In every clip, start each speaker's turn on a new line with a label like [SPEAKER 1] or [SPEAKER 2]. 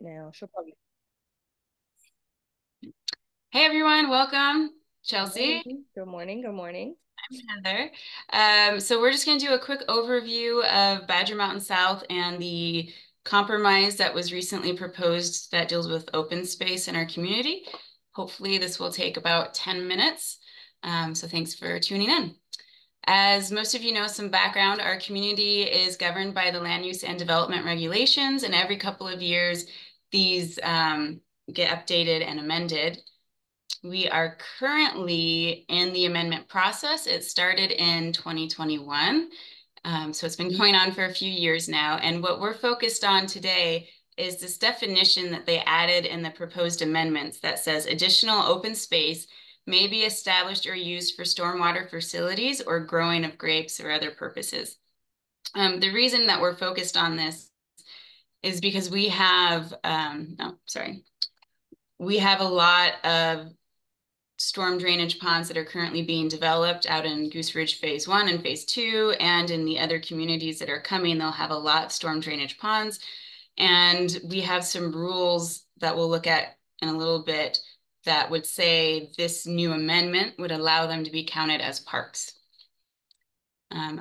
[SPEAKER 1] right now. She'll probably.
[SPEAKER 2] Hey everyone, welcome.
[SPEAKER 1] Good morning.
[SPEAKER 2] Chelsea,
[SPEAKER 1] Good morning. Good morning.
[SPEAKER 2] I'm Heather. So we're just going to do a quick overview of Badger Mountain South and the compromise that was recently proposed that deals with open space in our community. Hopefully this will take about 10 minutes. So thanks for tuning in. As most of you know, some background, our community is governed by the land use and development regulations, and every couple of years these get updated and amended. We are currently in the amendment process. It started in 2021. So it's been going on for a few years now. And what we're focused on today is this definition that they added in the proposed amendments that says additional open space may be established or used for stormwater facilities or growing of grapes or other purposes. The reason that we're focused on this is because we have a lot of storm drainage ponds that are currently being developed out in Goose Ridge Phase 1 and Phase 2, and in the other communities that are coming, they'll have a lot of storm drainage ponds. And we have some rules that we'll look at in a little bit that would say this new amendment would allow them to be counted as parks.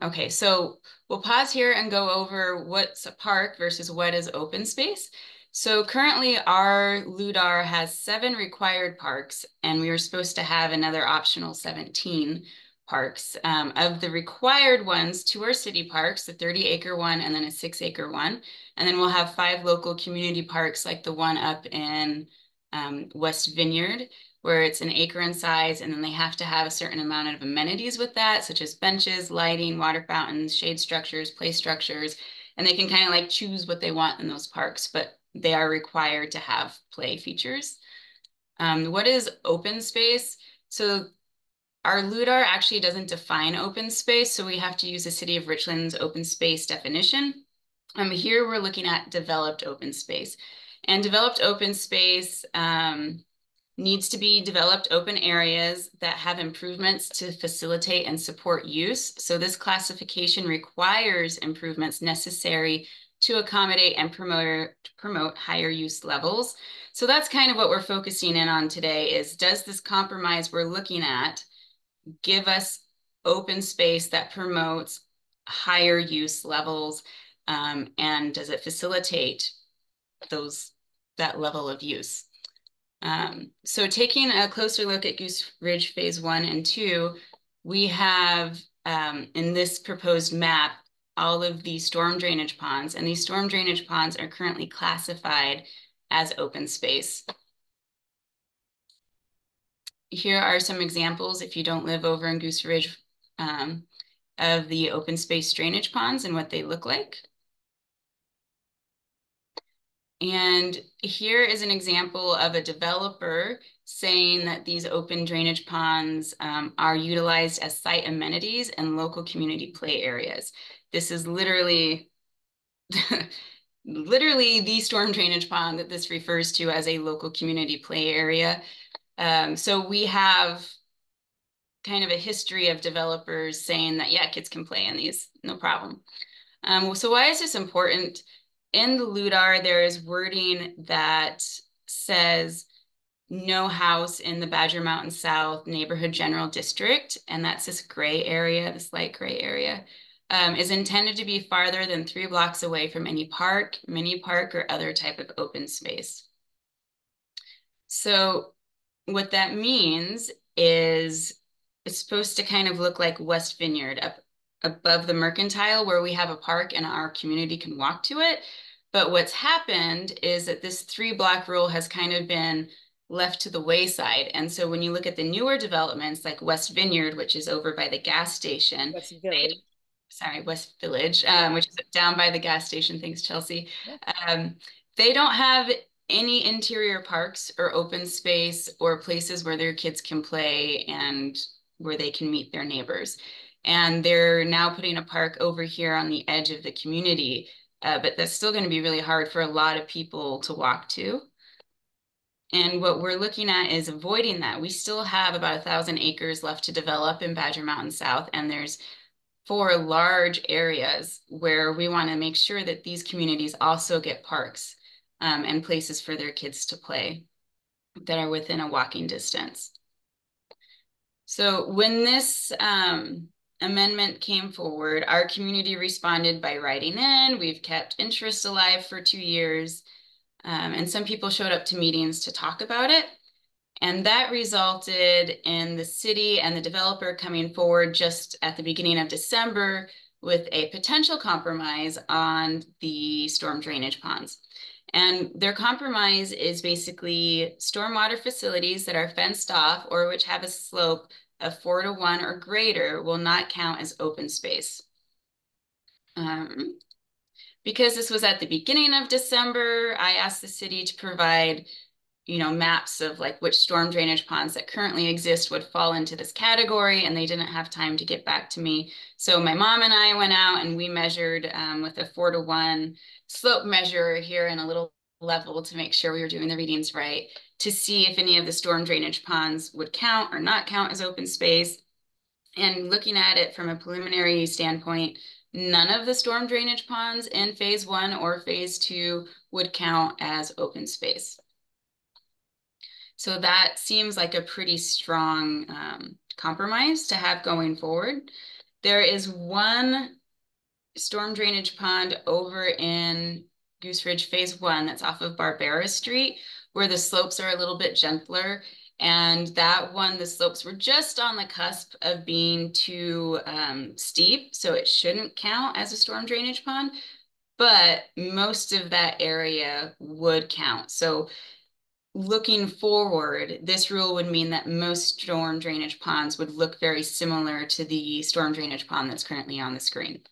[SPEAKER 2] Okay, so we'll pause here and go over what's a park versus what is open space. So currently our LUDR has 7 required parks, and we were supposed to have another optional 17 parks. Of the required ones, 2 are city parks, the 30-acre one and then a 6-acre one. And then we'll have 5 local community parks like the one up in West Vineyard, where it's an acre in size, and then they have to have a certain amount of amenities with that, such as benches, lighting, water fountains, shade structures, play structures, and they can kind of like choose what they want in those parks, but they are required to have play features. What is open space? So our LUDR actually doesn't define open space, so we have to use the City of Richland's open space definition. Here we're looking at developed open space. And developed open space needs to be developed open areas that have improvements to facilitate and support use. So this classification requires improvements necessary to accommodate and promote higher use levels. So that's kind of what we're focusing in on today is, does this compromise we're looking at give us open space that promotes higher use levels, and does it facilitate that level of use? So taking a closer look at Goose Ridge Phase 1 and 2, we have in this proposed map all of these storm drainage ponds, and these storm drainage ponds are currently classified as open space. Here are some examples, if you don't live over in Goose Ridge, of the open space drainage ponds and what they look like. And here is an example of a developer saying that these open drainage ponds are utilized as site amenities and local community play areas. This is literally, literally the storm drainage pond that this refers to as a local community play area. So we have kind of a history of developers saying that, yeah, kids can play in these, no problem. So why is this important? In the LUDR, there is wording that says no house in the Badger Mountain South Neighborhood General District, and that's this gray area, this light gray area, is intended to be farther than 3 blocks away from any park, mini park, or other type of open space. So what that means is it's supposed to kind of look like West Vineyard up above the Mercantile, where we have a park and our community can walk to it. But what's happened is that this 3-block rule has kind of been left to the wayside. And so when you look at the newer developments like West Vineyard, which is over by the gas station,
[SPEAKER 1] West Village.
[SPEAKER 2] West Village, which is down by the gas station. Thanks, Chelsea.
[SPEAKER 1] Yeah.
[SPEAKER 2] They don't have any interior parks or open space or places where their kids can play and where they can meet their neighbors. And they're now putting a park over here on the edge of the community, but that's still going to be really hard for a lot of people to walk to. And what we're looking at is avoiding that. We still have about 1,000 acres left to develop in Badger Mountain South, and there's 4 large areas where we want to make sure that these communities also get parks. and places for their kids to play that are within a walking distance. So when this amendment came forward, our community responded by writing in. We've kept interest alive for 2 years. And some people showed up to meetings to talk about it. And that resulted in the city and the developer coming forward just at the beginning of December with a potential compromise on the storm drainage ponds. And their compromise is basically stormwater facilities that are fenced off or which have a slope of 4:1 or greater will not count as open space. Because this was at the beginning of December, I asked the city to provide maps of like which storm drainage ponds that currently exist would fall into this category, and they didn't have time to get back to me. So my mom and I went out and we measured with a 4:1 slope measure here in a little level to make sure we were doing the readings right, to see if any of the storm drainage ponds would count or not count as open space. And looking at it from a preliminary standpoint, none of the storm drainage ponds in phase 1 or phase 2 would count as open space. So that seems like a pretty strong compromise to have going forward. There is one storm drainage pond over in Goose Ridge Phase 1 that's off of Barbera Street, where the slopes are a little bit gentler. And that one, the slopes were just on the cusp of being too steep, so it shouldn't count as a storm drainage pond, but most of that area would count. So looking forward, this rule would mean that most storm drainage ponds would look very similar to the storm drainage pond that's currently on the screen.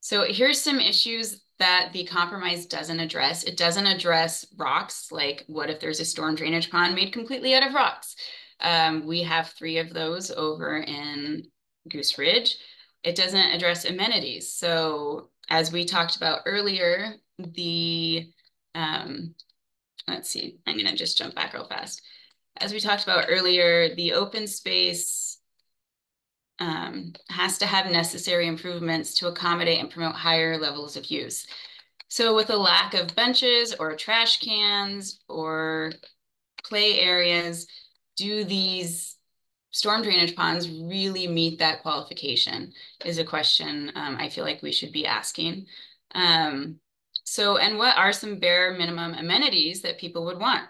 [SPEAKER 2] So here's some issues that the compromise doesn't address. It doesn't address rocks, like what if there's a storm drainage pond made completely out of rocks? We have 3 of those over in Goose Ridge. It doesn't address amenities. So as we talked about earlier, let's see, I'm gonna just jump back real fast. As we talked about earlier, the open space has to have necessary improvements to accommodate and promote higher levels of use. So with a lack of benches or trash cans or play areas, do these storm drainage ponds really meet that qualification is a question I feel like we should be asking. And what are some bare minimum amenities that people would want?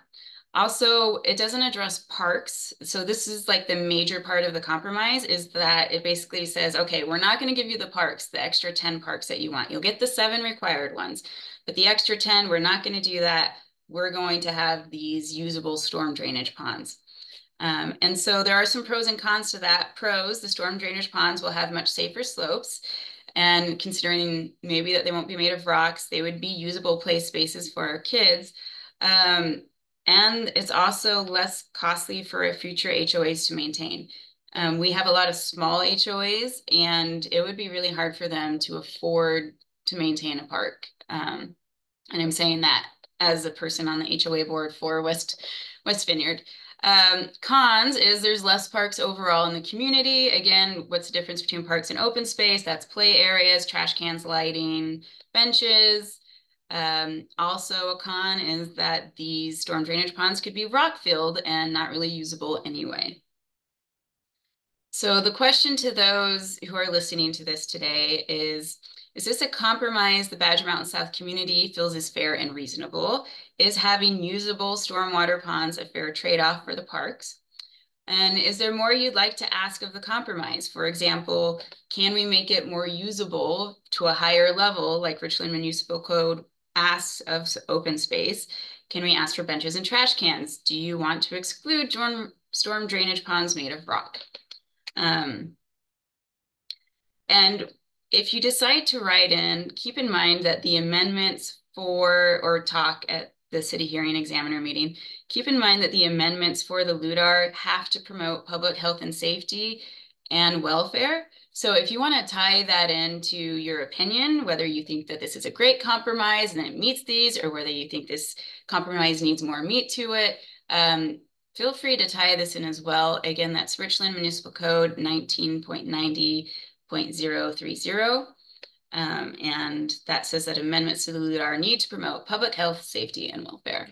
[SPEAKER 2] Also, it doesn't address parks. So this is like the major part of the compromise is that it basically says, okay, we're not going to give you the parks, the extra 10 parks that you want. You'll get the 7 required ones, but the extra 10, we're not going to do that. We're going to have these usable storm drainage ponds. And so there are some pros and cons to that. Pros, the storm drainage ponds will have much safer slopes. And considering maybe that they won't be made of rocks, they would be usable play spaces for our kids. And it's also less costly for future HOAs to maintain. We have a lot of small HOAs, and it would be really hard for them to afford to maintain a park. And I'm saying that as a person on the HOA board for West Vineyard. Cons is there's less parks overall in the community. Again, what's the difference between parks and open space? That's play areas, trash cans, lighting, benches. Also a con is that these storm drainage ponds could be rock filled and not really usable anyway. So the question to those who are listening to this today is this a compromise the Badger Mountain South community feels is fair and reasonable? Is having usable stormwater ponds a fair trade-off for the parks? And is there more you'd like to ask of the compromise? For example, can we make it more usable to a higher level, like Richland Municipal Code asks of open space? Can we ask for benches and trash cans? Do you want to exclude storm drainage ponds made of rock? And if you decide to write in, keep in mind that the amendments for, or talk at the city hearing examiner meeting, keep in mind that the amendments for the LUDR have to promote public health and safety and welfare. So if you want to tie that into your opinion, whether you think that this is a great compromise and it meets these, or whether you think this compromise needs more meat to it, feel free to tie this in as well. Again, that's Richland Municipal Code 19.90.030. And that says that amendments to the LUDR need to promote public health, safety, and welfare.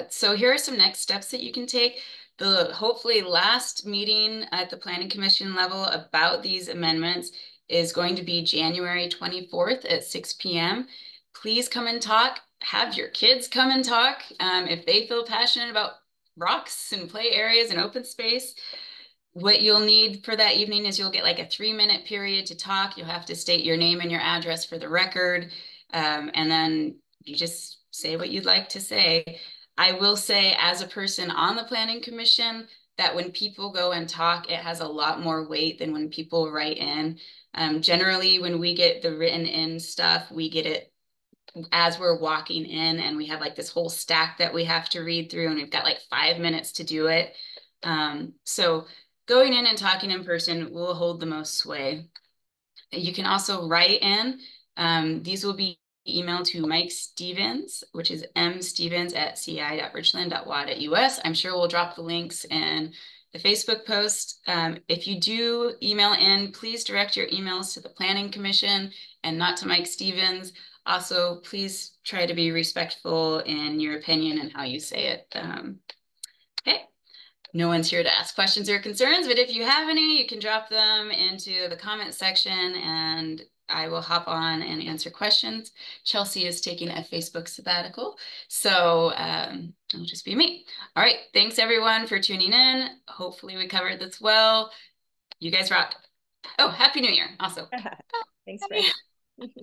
[SPEAKER 2] So here are some next steps that you can take. The hopefully last meeting at the Planning Commission level about these amendments is going to be January 24th at 6 p.m. Please come and talk. Have your kids come and talk if they feel passionate about rocks and play areas and open space. What you'll need for that evening is you'll get like a 3-minute period to talk. You'll have to state your name and your address for the record. And then you just say what you'd like to say. I will say, as a person on the Planning Commission, that when people go and talk, it has a lot more weight than when people write in. Generally, when we get the written in stuff, we get it as we're walking in, and we have like this whole stack that we have to read through, and we've got like 5 minutes to do it. So going in and talking in person will hold the most sway. You can also write in. These will be emailed to Mike Stevens, which is mstevens@ci.richland.wa.us. I'm sure we'll drop the links in the Facebook post. If you do email in, please direct your emails to the Planning Commission and not to Mike Stevens. Also, please try to be respectful in your opinion and how you say it. Okay. No one's here to ask questions or concerns, but if you have any, you can drop them into the comment section and I will hop on and answer questions. Chelsea is taking a Facebook sabbatical, so it'll just be me. All right, thanks everyone for tuning in. Hopefully we covered this well. You guys rock. Oh, Happy New Year also.
[SPEAKER 1] Thanks,
[SPEAKER 2] Bye.
[SPEAKER 1] friend.